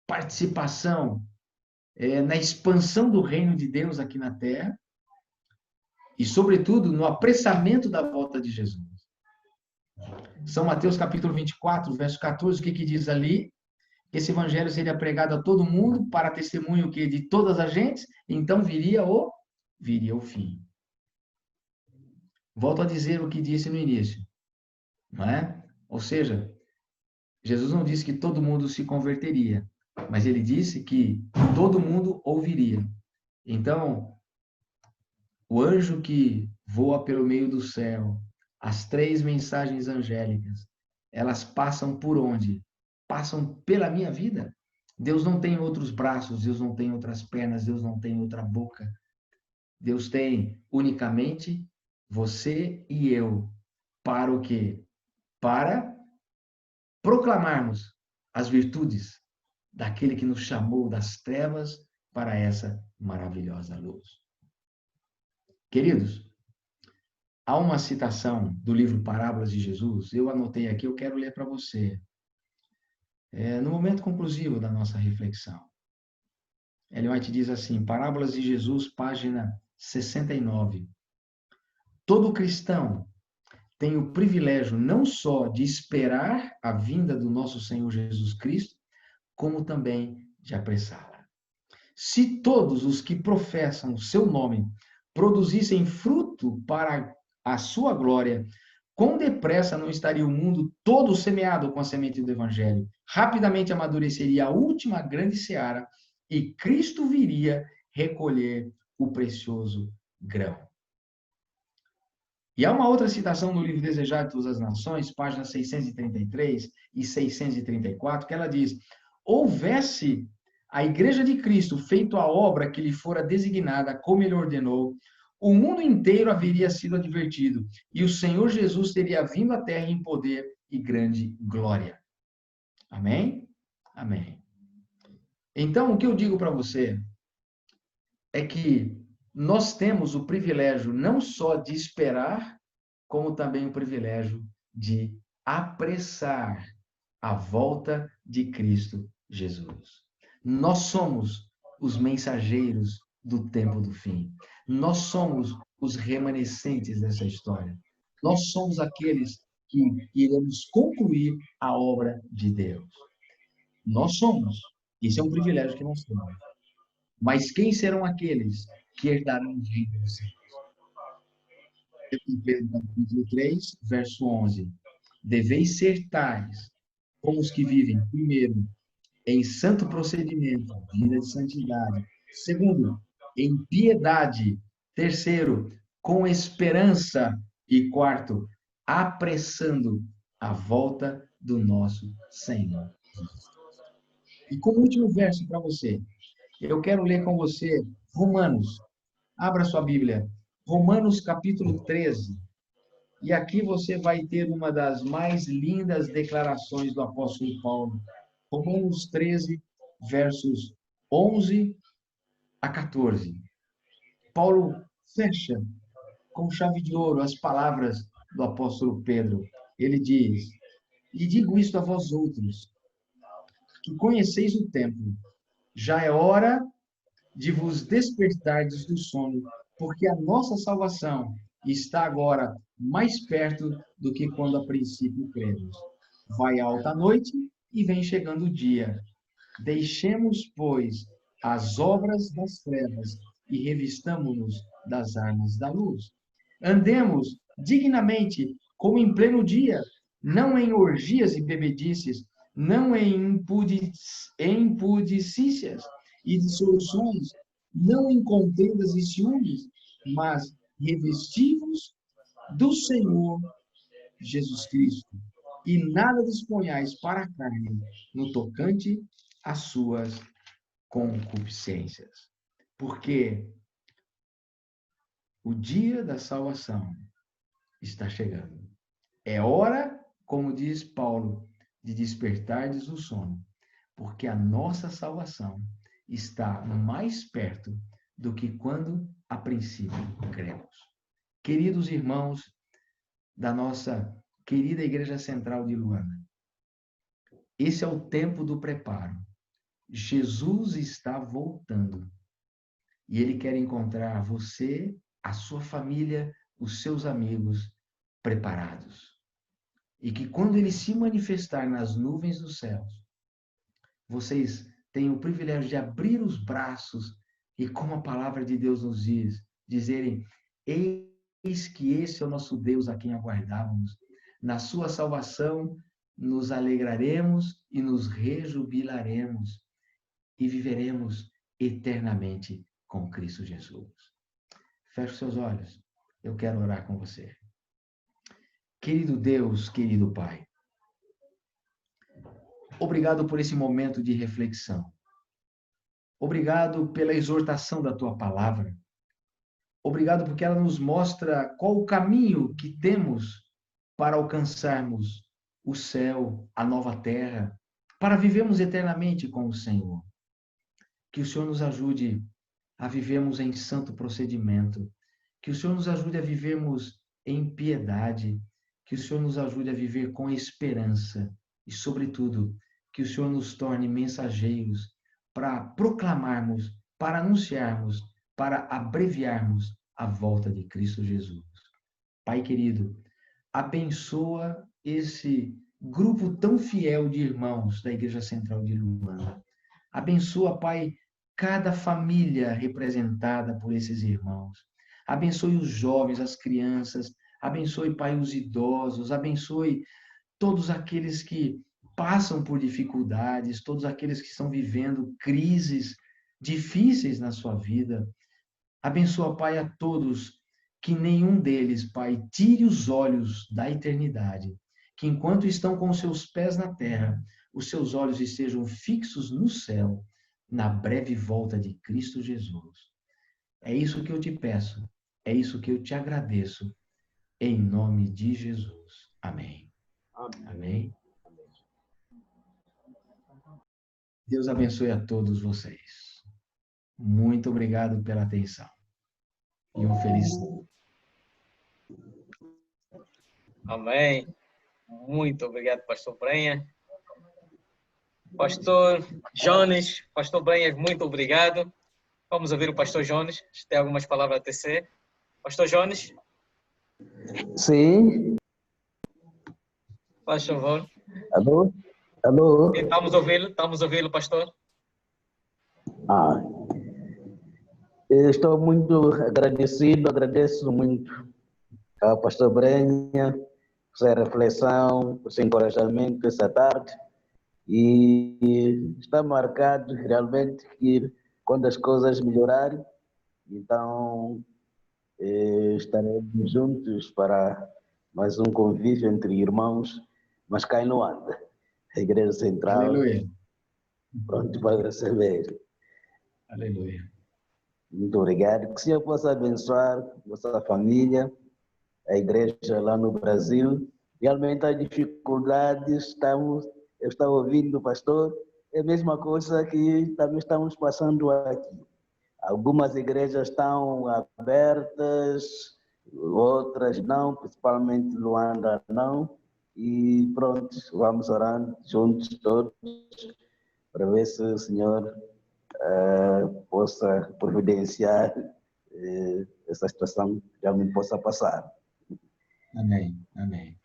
participação na expansão do reino de Deus aqui na Terra e, sobretudo, no apressamento da volta de Jesus. São Mateus capítulo 24, verso 14, o que diz ali? Esse evangelho seria pregado a todo mundo para testemunho que de todas as gentes, então viria o fim. Volto a dizer o que disse no início, não é? Ou seja, Jesus não disse que todo mundo se converteria, mas ele disse que todo mundo ouviria. Então, o anjo que voa pelo meio do céu, as 3 mensagens angélicas, elas passam por onde? Passam pela minha vida. Deus não tem outros braços, Deus não tem outras pernas, Deus não tem outra boca. Deus tem unicamente você e eu. Para o quê? Para proclamarmos as virtudes daquele que nos chamou das trevas para essa maravilhosa luz. Queridos, há uma citação do livro Parábolas de Jesus, eu anotei aqui, eu quero ler para você. No momento conclusivo da nossa reflexão. Ellen White diz assim, Parábolas de Jesus, página 69. Todo cristão tem o privilégio não só de esperar a vinda do nosso Senhor Jesus Cristo, como também de apressá-la. Se todos os que professam o seu nome produzissem fruto para a sua glória, quão depressa não estaria o mundo todo semeado com a semente do Evangelho? Rapidamente amadureceria a última grande seara e Cristo viria recolher o precioso grão. E há uma outra citação no livro Desejado de Todas as Nações, páginas 633 e 634, que ela diz, houvesse a Igreja de Cristo feito a obra que lhe fora designada, como ele ordenou, o mundo inteiro haveria sido advertido, e o Senhor Jesus teria vindo à terra em poder e grande glória. Amém? Amém. Então, o que eu digo para você é que nós temos o privilégio não só de esperar, como também o privilégio de apressar a volta de Cristo Jesus. Nós somos os mensageiros do tempo do fim. Nós somos os remanescentes dessa história. Nós somos aqueles que iremos concluir a obra de Deus. Nós somos. Isso é um privilégio que nós temos. Mas quem serão aqueles que herdarão o reino dos céus? Pedro, capítulo 3, verso 11. Deveis ser tais como os que vivem, primeiro, em santo procedimento, vida de santidade. Segundo, em piedade. Terceiro, com esperança. E quarto, apressando a volta do nosso Senhor. E como último verso para você, eu quero ler com você Romanos. Abra sua Bíblia. Romanos capítulo 13. E aqui você vai ter uma das mais lindas declarações do apóstolo Paulo. Romanos 13, versos 11 a 14. Paulo fecha com chave de ouro as palavras do apóstolo Pedro. Ele diz: "E digo isto a vós outros, que conheceis o tempo. Já é hora de vos despertardes do sono, porque a nossa salvação está agora mais perto do que quando a princípio cremos. Vai alta a noite e vem chegando o dia. Deixemos, pois, as obras das trevas e revistamo-nos das armas da luz. Andemos dignamente, como em pleno dia, não em orgias e bebedices, não em impudicícias e dissoluções, não em contendas e ciúmes, mas revestivos do Senhor Jesus Cristo, e nada disponhais para a carne no tocante às suas concupiscências. Porque o dia da salvação está chegando. É hora, como diz Paulo, de despertardes do sono, porque a nossa salvação está mais perto do que quando a princípio cremos. Queridos irmãos da nossa querida Igreja Central de Luanda, esse é o tempo do preparo. Jesus está voltando e ele quer encontrar você, a sua família, os seus amigos preparados. E que quando ele se manifestar nas nuvens dos céus, vocês têm o privilégio de abrir os braços e, como a palavra de Deus nos diz, dizerem: eis que esse é o nosso Deus a quem aguardávamos. Na sua salvação nos alegraremos e nos rejubilaremos e viveremos eternamente com Cristo Jesus. Feche seus olhos. Eu quero orar com você. Querido Deus, querido Pai, obrigado por esse momento de reflexão. Obrigado pela exortação da Tua palavra. Obrigado porque ela nos mostra qual o caminho que temos para alcançarmos o céu, a nova terra, para vivermos eternamente com o Senhor. Que o Senhor nos ajude a vivermos em santo procedimento. Que o Senhor nos ajude a vivermos em piedade. Que o Senhor nos ajude a viver com esperança. E, sobretudo, que o Senhor nos torne mensageiros para proclamarmos, para anunciarmos, para abreviarmos a volta de Cristo Jesus. Pai querido, abençoa esse grupo tão fiel de irmãos da Igreja Central de Luanda. Abençoa, Pai, cada família representada por esses irmãos. Abençoe os jovens, as crianças. Abençoe, Pai, os idosos. Abençoe todos aqueles que passam por dificuldades, todos aqueles que estão vivendo crises difíceis na sua vida. Abençoa, Pai, a todos, que nenhum deles, Pai, tire os olhos da eternidade, que enquanto estão com seus pés na terra, os seus olhos estejam fixos no céu, na breve volta de Cristo Jesus. É isso que eu te peço, é isso que eu te agradeço, em nome de Jesus. Amém. Amém. Deus abençoe a todos vocês. Muito obrigado pela atenção. E um feliz dia. Amém. Muito obrigado, pastor Brenha. Pastor Jones, pastor Brenha, muito obrigado. Vamos ouvir o pastor Jones, se tem algumas palavras a tecer. Pastor Jones? Sim. Faz favor. Alô? Alô? Estamos a ouvi-lo, pastor. Eu estou muito agradecido, agradeço muito ao pastor Brenha por sua reflexão, por seu encorajamento essa tarde. E está marcado realmente que quando as coisas melhorarem, então estaremos juntos para mais um convívio entre irmãos, mas cá em Luanda, a Igreja Central. Aleluia. Pronto para receber. Aleluia. Muito obrigado. Que o Senhor possa abençoar vossa família, a igreja lá no Brasil. Realmente as dificuldades, eu estava ouvindo o pastor, é a mesma coisa que também estamos passando aqui. Algumas igrejas estão abertas, outras não, principalmente Luanda não. E pronto, vamos orando juntos todos para ver se o Senhor possa providenciar essa situação realmente possa passar. Amém, amém.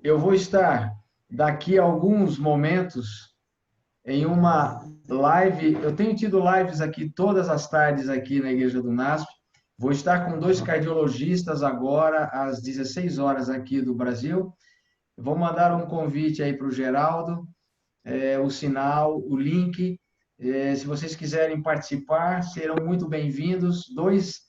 Eu vou estar daqui a alguns momentos em uma live. Eu tenho tido lives aqui todas as tardes aqui na Igreja do NASP. Vou estar com 2 cardiologistas agora às 16 horas aqui do Brasil. Vou mandar um convite aí para o Geraldo, o sinal, o link. Se vocês quiserem participar, serão muito bem-vindos. Dois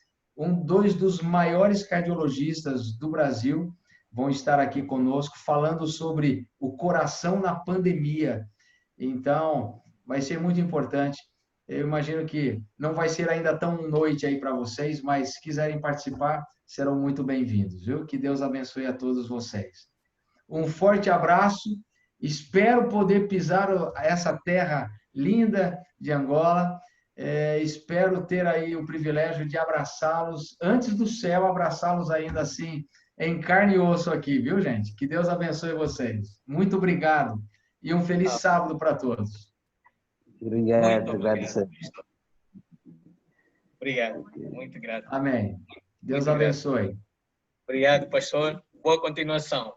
dos maiores cardiologistas do Brasil vão estar aqui conosco falando sobre o coração na pandemia. Então, vai ser muito importante. Eu imagino que não vai ser ainda tão noite aí para vocês, mas se quiserem participar, serão muito bem-vindos, viu? Que Deus abençoe a todos vocês. Um forte abraço. Espero poder pisar essa terra linda de Angola. Espero ter aí o privilégio de abraçá-los antes do céu, abraçá-los ainda assim em carne e osso aqui, viu, gente? Que Deus abençoe vocês. Muito obrigado e um feliz sábado para todos. Obrigado, obrigado. Obrigado, muito grato. Amém. Deus Muito abençoe. Obrigado, pastor. Boa continuação.